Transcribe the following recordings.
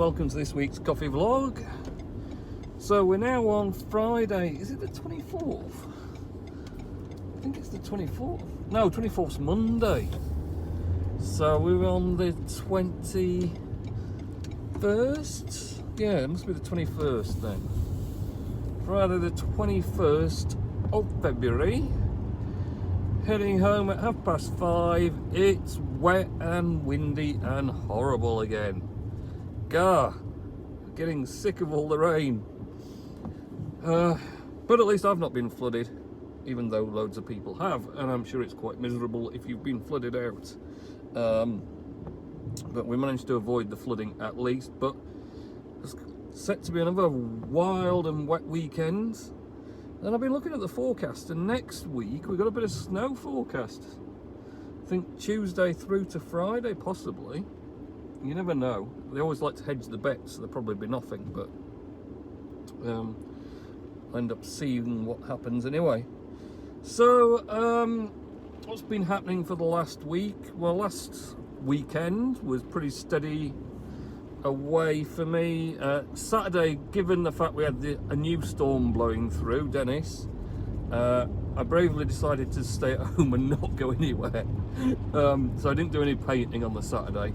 welcome to this week's coffee vlog. So we're now on Friday, is it the 24th? I think it's the 24th. No, 24th's Monday. So we're on the 21st? Yeah, it must be the 21st then. Friday the 21st of February. Heading home at 5:30. It's wet and windy and horrible again. Gah, getting sick of all the rain. But at least I've not been flooded, even though loads of people have, and I'm sure it's quite miserable if you've been flooded out. But we managed to avoid the flooding at least. But it's set to be another wild and wet weekend. And I've been looking at the forecast, and next week we've got a bit of snow forecast. I think Tuesday through to Friday, possibly. You never know. They always like to hedge the bets, so there'll probably be nothing, but I'll end up seeing what happens anyway. So, what's been happening for the last week? Well, last weekend was pretty steady away for me. Saturday, given the fact we had a new storm blowing through, Dennis, I bravely decided to stay at home and not go anywhere. So I didn't do any painting on the Saturday.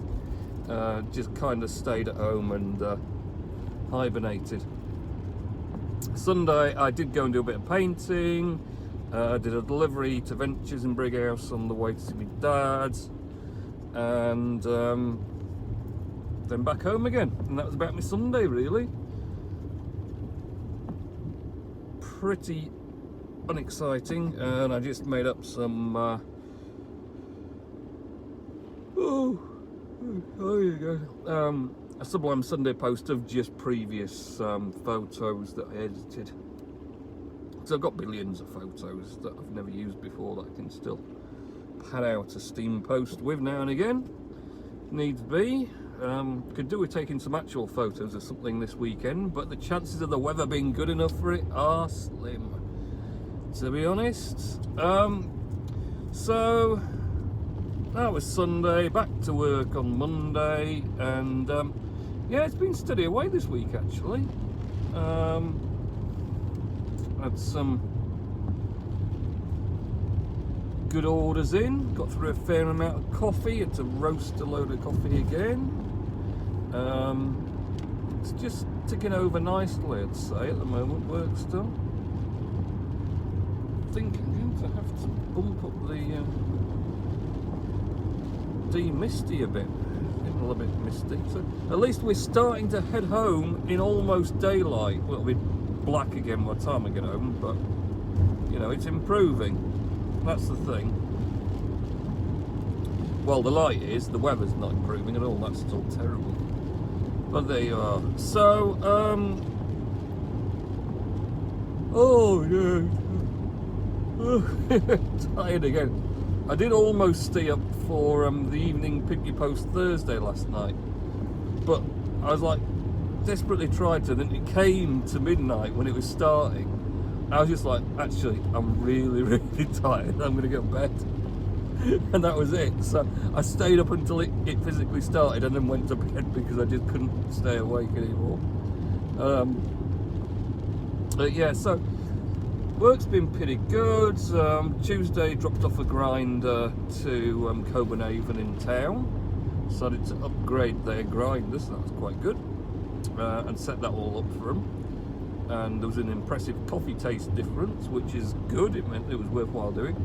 Just kind of stayed at home and hibernated. Sunday I did go and do a bit of painting. Did a delivery to Ventures in Brighouse on the way to see my dad, and then back home again, and that was about my Sunday really. Pretty unexciting, and I just made up some a Sublime Sunday post of just previous photos that I edited. So I've got billions of photos that I've never used before that I can still pad out a steam post with now and again, needs be. Could do with taking some actual photos of something this weekend, but the chances of the weather being good enough for it are slim, to be honest. So that was Sunday, back to work on Monday, and yeah, it's been steady away this week actually. Had some good orders in, got through a fair amount of coffee, had to roast a load of coffee again. It's just ticking over nicely, I'd say, at the moment, work still. I think I'm going to have to bump up the de-misty a bit. It's getting a little bit misty. So at least we're starting to head home in almost daylight. Well, it'll be black again by the time I get home, but you know, it's improving. That's the thing. Well, the light is, the weather's not improving at all. That's still terrible. But there you are. So, oh yeah, tired again. I did almost stay up for the evening Piggy Post Thursday last night, but I was like, desperately tried to, and then it came to midnight when it was starting. I was just like, actually, I'm really, really tired. I'm going to go to bed. And that was it. So I stayed up until it physically started, and then went to bed because I just couldn't stay awake anymore. But yeah, so work's been pretty good. Tuesday dropped off a grinder to Kobenhaven in town. Decided to upgrade their grinders, so that was quite good. And set that all up for them. And there was an impressive coffee taste difference, which is good. It meant it was worthwhile doing.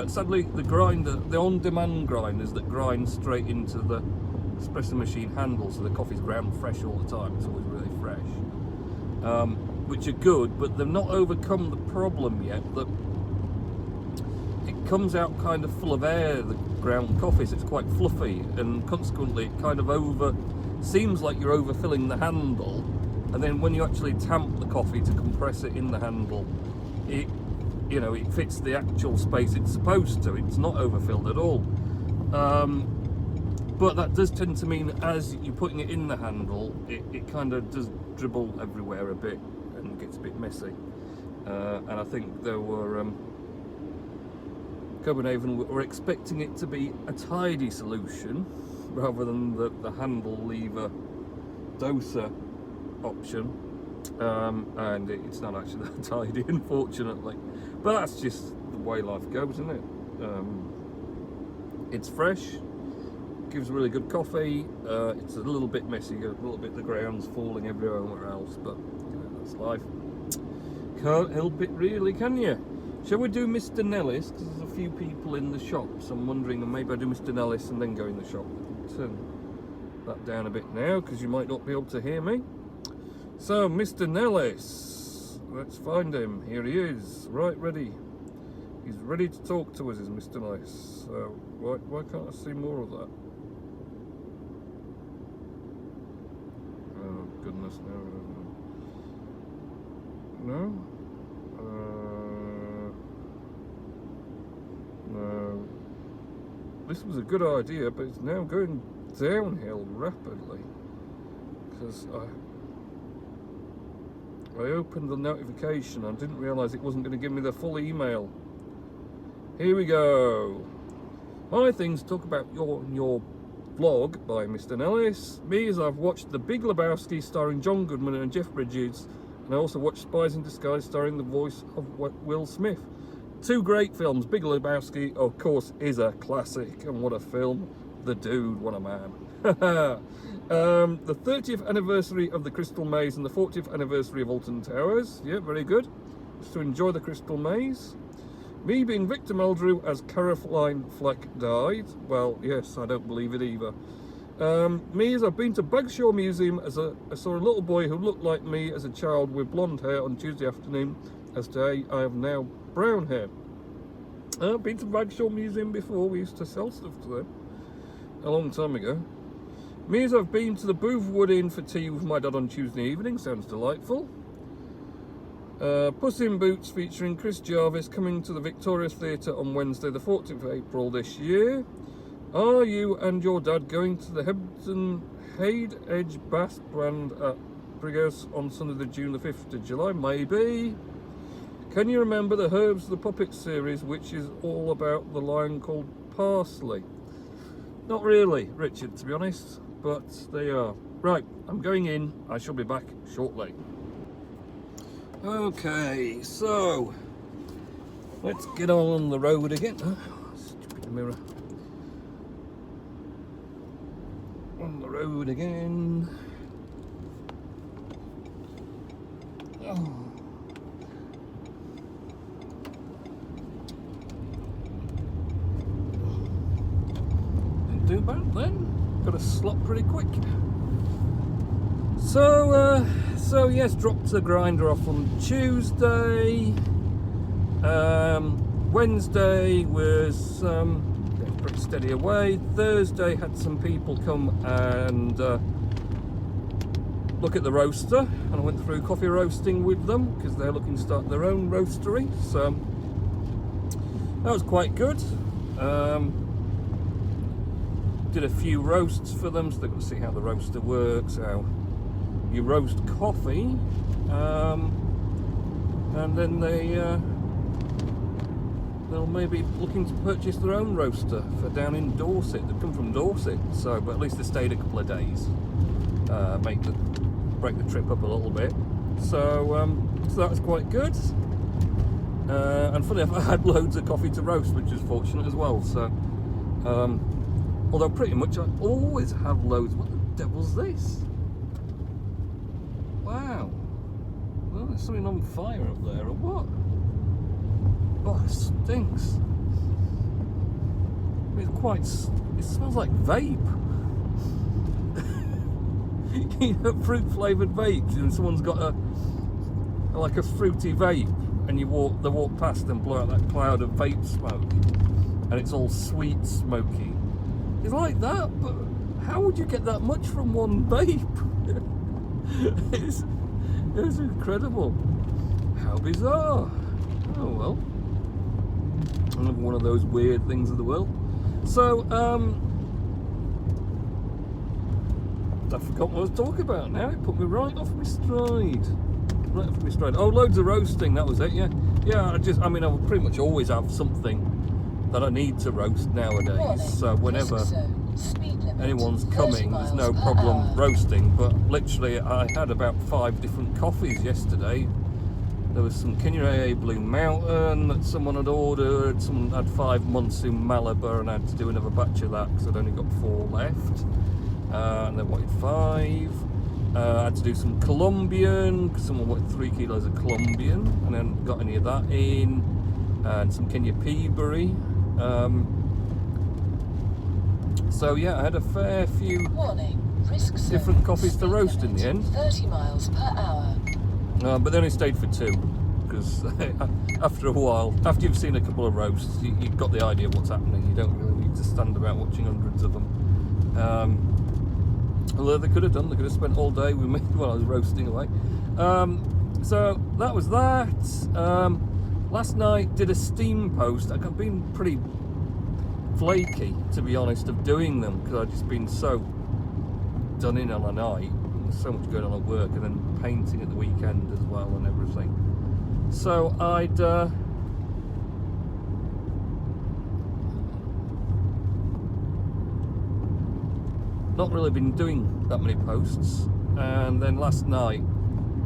Sadly, the on-demand grinders that grind straight into the espresso machine handle, so the coffee's ground fresh all the time. It's always really fresh, which are good, but they've not overcome the problem yet that it comes out kind of full of air, the ground coffee, so it's quite fluffy, and consequently it kind of seems like you're overfilling the handle, and then when you actually tamp the coffee to compress it in the handle, it fits the actual space it's supposed to. It's not overfilled at all. But that does tend to mean as you're putting it in the handle, it kind of does dribble everywhere a bit and gets a bit messy. And I think there were Kobenhaven were expecting it to be a tidy solution rather than the handle lever doser option, and it's not actually that tidy, unfortunately. But that's just the way life goes, isn't it? It's fresh, gives really good coffee. It's a little bit messy, a little bit the ground's falling everywhere else, but you know, that's life. Can't help it really, can you? Shall we do Mr. Nellis? Because there's a few people in the shop, so I'm wondering, maybe I do Mr. Nellis and then go in the shop. Turn that down a bit now, because you might not be able to hear me. So, Mr. Nellis, let's find him. Here he is, right ready. He's ready to talk to us, is Mr. Nellis. So, why can't I see more of that? Oh, goodness, no. No. This was a good idea, but it's now going downhill rapidly. Because I opened the notification and didn't realise it wasn't going to give me the full email. Here we go. My things to talk about your vlog by Mr. Nellis. Me, as I've watched The Big Lebowski starring John Goodman and Jeff Bridges, and I also watched Spies in Disguise starring the voice of Will Smith. Two great films. Big Lebowski, of course, is a classic, and what a film. The dude, what a man. The 30th anniversary of the Crystal Maze and the 40th anniversary of Alton Towers. Yeah, very good. Just to enjoy the Crystal Maze. Me being Victor Meldrew as Caroline Fleck died. Well, yes, I don't believe it either. Me, as I've been to Bagshaw Museum as I saw a little boy who looked like me as a child with blonde hair on Tuesday afternoon. As today, I have now brown hair. I've been to Bagshaw Museum before. We used to sell stuff to them a long time ago. Me, as I've been to the Booth Wood Inn for tea with my dad on Tuesday evening. Sounds delightful. Puss in Boots featuring Chris Jarvis coming to the Victoria Theatre on Wednesday the 14th of April this year. Are you and your dad going to the Hade Edge Bass Brand at Brighouse on Sunday the June the 5th of July? Maybe. Can you remember the Herbs the Puppet series, which is all about the lion called Parsley? Not really, Richard, to be honest, but they are. Right, I'm going in. I shall be back shortly. Okay, so let's get on the road again. Oh, stupid mirror. On the road again. Oh. Didn't do bad then. Got to slot pretty quick. So yes, dropped the grinder off on Tuesday. Wednesday was pretty steady away. Thursday had some people come and look at the roaster, and I went through coffee roasting with them because they're looking to start their own roastery. So that was quite good. Did a few roasts for them, so they got to see how the roaster works, how you roast coffee, and then they'll maybe looking to purchase their own roaster for down in Dorset. They've come from Dorset, so but at least they stayed a couple of days, break the trip up a little bit. So that was quite good. And funny enough, I had loads of coffee to roast, which was fortunate as well. So although pretty much I always have loads. What the devil's this? Wow. Well, there's something on fire up there, or what? Oh, it stinks. It smells like vape. You know, fruit flavoured vapes, and someone's got like a fruity vape, and they walk past and blow out that cloud of vape smoke, and it's all sweet smoky. It's like that, but how would you get that much from one vape? It's incredible. How bizarre. Oh well. Another one of those weird things of the world. So, I forgot what I was talking about now. It put me right off my stride. Right off my stride. Oh, loads of roasting, that was it, yeah. Yeah, I mean, I would pretty much always have something that I need to roast nowadays. So whenever anyone's coming, there's no problem roasting. But literally, I had about 5 different coffees yesterday. There was some Kobenhaven Blue Mountain that someone had ordered. Someone had 5 Monsoon Malabar, and I had to do another batch of that because I'd only got 4 left. And they wanted 5. I had to do some Colombian because someone wanted 3 kilos of Colombian, and then got any of that in. And some Kenya Peaberry. So yeah, I had a fair few different coffees to roast in the end. 30 miles per hour. But they only stayed for 2 because after a while, after you've seen a couple of roasts, you've got the idea of what's happening. You don't really need to stand about watching hundreds of them. Although they could have done, they could have spent all day with me while I was roasting away. So that was that. Last night did a steam post. I've been pretty flaky, to be honest, of doing them because I've just been so done in on a night. There's so much going on at work, and then painting at the weekend as well and everything. So I'd not really been doing that many posts, and then last night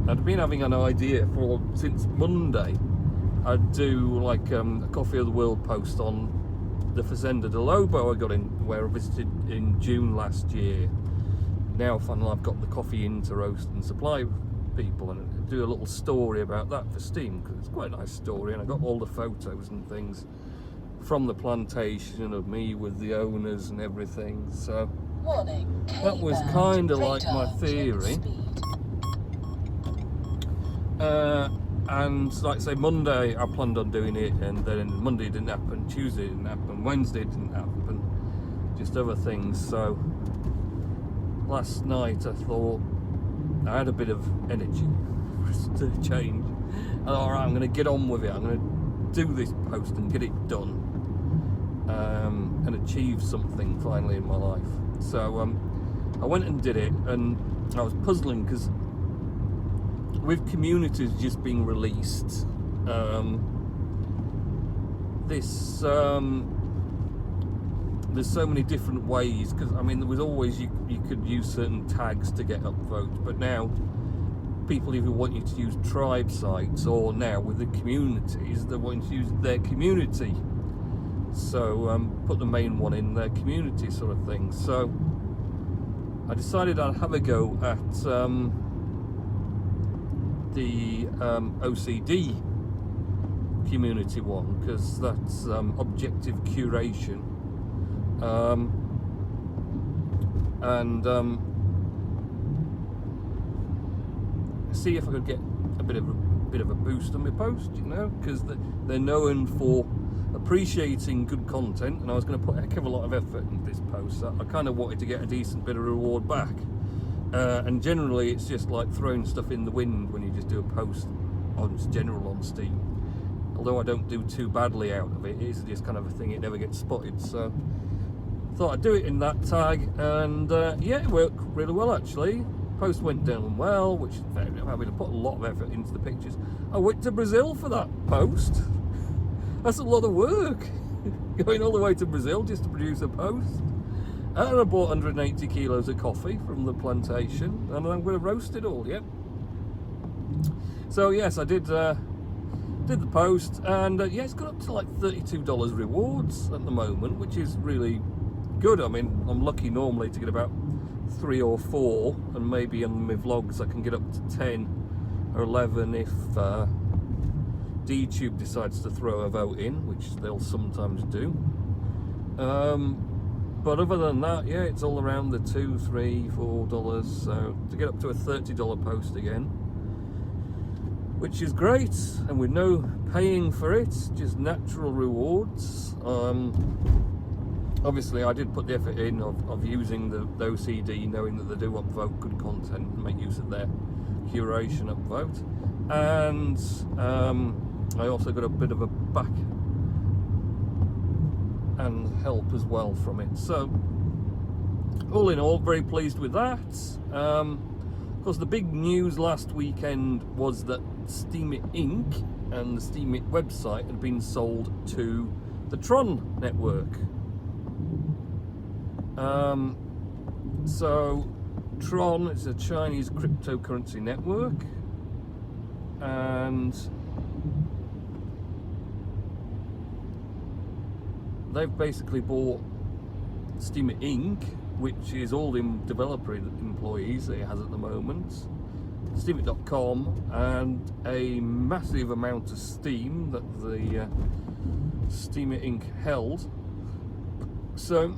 I'd been having an idea for since Monday. I'd do like a Coffee of the World post on the Fazenda de Lobo I got in, where I visited in June last year. Now finally I've got the coffee in to roast and supply people, and do a little story about that for Steam because it's quite a nice story, and I got all the photos and things from the plantation of me with the owners and everything. So that was kind of like my theory. And like I say, Monday I planned on doing it, and then Monday didn't happen, Tuesday didn't happen, Wednesday didn't happen, just other things. So last night I thought I had a bit of energy to change. Alright, I'm going to get on with it, I'm going to do this post and get it done, and achieve something finally in my life. So I went and did it, and I was puzzling because with communities just being released, there's so many different ways, because I mean there was always you could use certain tags to get upvotes, but now people either want you to use tribe sites, or now with the communities they want you to use their community, so put the main one in their community sort of thing. So I decided I'd have a go at the OCD community one, because that's objective curation, and see if I could get a bit of a boost on my post, you know, because they're known for appreciating good content, and I was going to put a heck of a lot of effort into this post, so I kind of wanted to get a decent bit of reward back. And generally it's just like throwing stuff in the wind when you just do a post on general on Steam. Although I don't do too badly out of it, it's just kind of a thing, it never gets spotted. So I thought I'd do it in that tag, and yeah, it worked really well actually. Post went down well, which I mean, I put a lot of effort into the pictures. I went to Brazil for that post. That's a lot of work, going all the way to Brazil just to produce a post. And I bought 180 kilos of coffee from the plantation, and I'm going to roast it all, yep. So yes, I did the post, and yeah, it's got up to like $32 rewards at the moment, which is really good. I mean, I'm lucky normally to get about 3 or 4, and maybe on my vlogs I can get up to 10 or 11 if DTube decides to throw a vote in, which they'll sometimes do. But other than that, yeah, it's all around the $2, $3, $4. So to get up to a $30 post again, which is great, and with no paying for it, just natural rewards. Obviously I did put the effort in of using the OCD, knowing that they do upvote good content and make use of their curation upvote, and I also got a bit of a back and help as well from it. So all in all, very pleased with that. Of course, the big news last weekend was that Steemit Inc. and the Steemit website had been sold to the Tron network. So Tron is a Chinese cryptocurrency network, and they've basically bought Steam Inc., which is all the developer employees it has at the moment, steamit.com, and a massive amount of Steam that the Steam Inc. held. So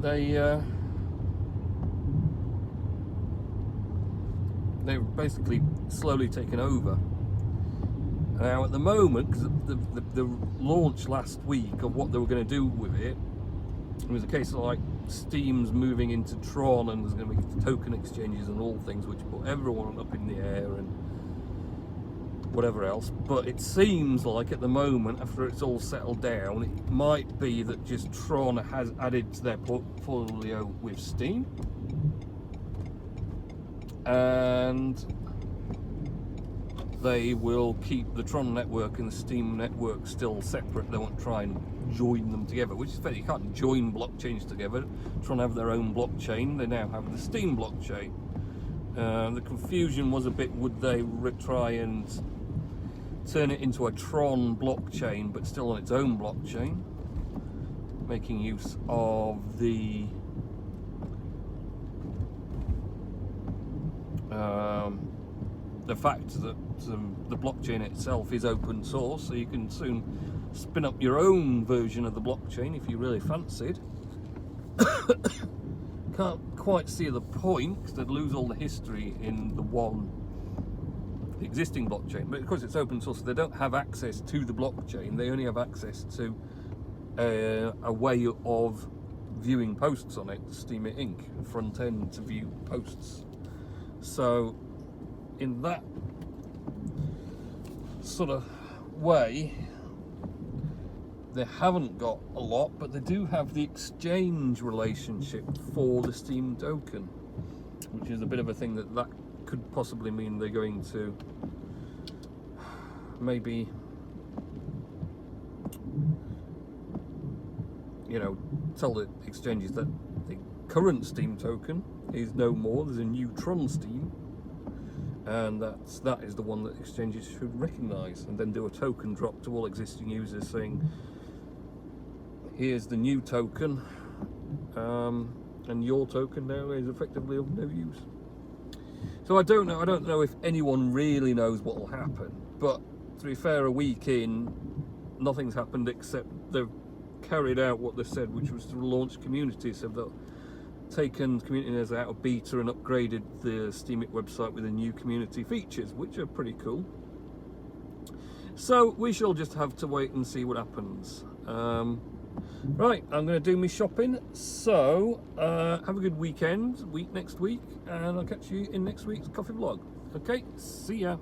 they've basically slowly taken over. Now at the moment, because the launch last week of what they were going to do with it, it was a case of like Steam's moving into Tron, and there's going to be token exchanges and all things which put everyone up in the air and whatever else. But it seems like at the moment, after it's all settled down, it might be that just Tron has added to their portfolio with Steam, and they will keep the Tron network and the Steam network still separate. They won't try and join them together, which is fair. You can't join blockchains together. Tron have their own blockchain. They now have the Steam blockchain. The confusion was a bit, would they try and turn it into a Tron blockchain but still on its own blockchain, making use of the fact that the blockchain itself is open source, so you can soon spin up your own version of the blockchain if you really fancied. Can't quite see the point, because they'd lose all the history in the existing blockchain, but of course it's open source, so they don't have access to the blockchain. They only have access to a way of viewing posts on it, Steam Inc., front end to view posts. So in that sort of way, they haven't got a lot, but they do have the exchange relationship for the Steam token, which is a bit of a thing that could possibly mean they're going to maybe, you know, tell the exchanges that the current Steam token is no more. There's a new Tron Steam, and that is the one that exchanges should recognise, and then do a token drop to all existing users saying, here's the new token, and your token now is effectively of no use. So I don't know if anyone really knows what will happen, but to be fair, a week in, nothing's happened except they've carried out what they said, which was to launch community. So they've taken community as out of beta and upgraded the Steam It website with the new community features, which are pretty cool. So we shall just have to wait and see what happens. Right, I'm going to do my shopping, so have a good week next week, and I'll catch you in next week's coffee vlog. Okay, see ya.